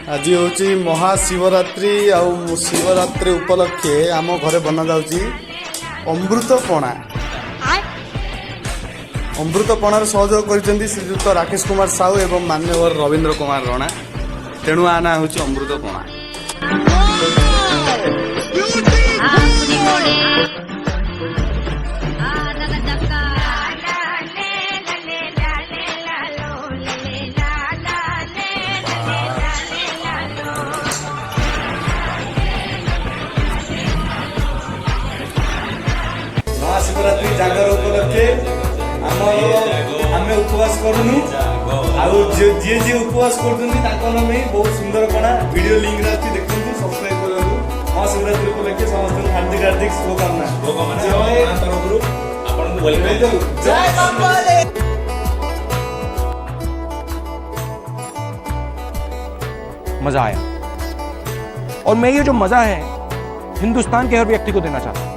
आज हूँ महाशिवरात्रि आउ शिवरात्रि उपलक्षे आम घरे बना जाऊँगी अमृतपणा। अमृतपणार सहयोग कर श्रीजुक्त राकेश कुमार साहू एवं मान्यवर रवींद्र कुमार रणा। तेणु आना हूँ अमृतपणा। महाशिवरात्रि जागर उपलक्षे आम उपवास करूँ जी जी उपवास कर बहुत सुंदर पणा वीडियो लिंक देखते सब्सक्राइब करूँ। महाशिवरात्रि उपलक्षे समस्त हार्दिक हार्दिक शुभकामना। मजा आया और मैं ये जो मजा है हिंदुस्तान के हर व्यक्ति को देना चाहता हूं।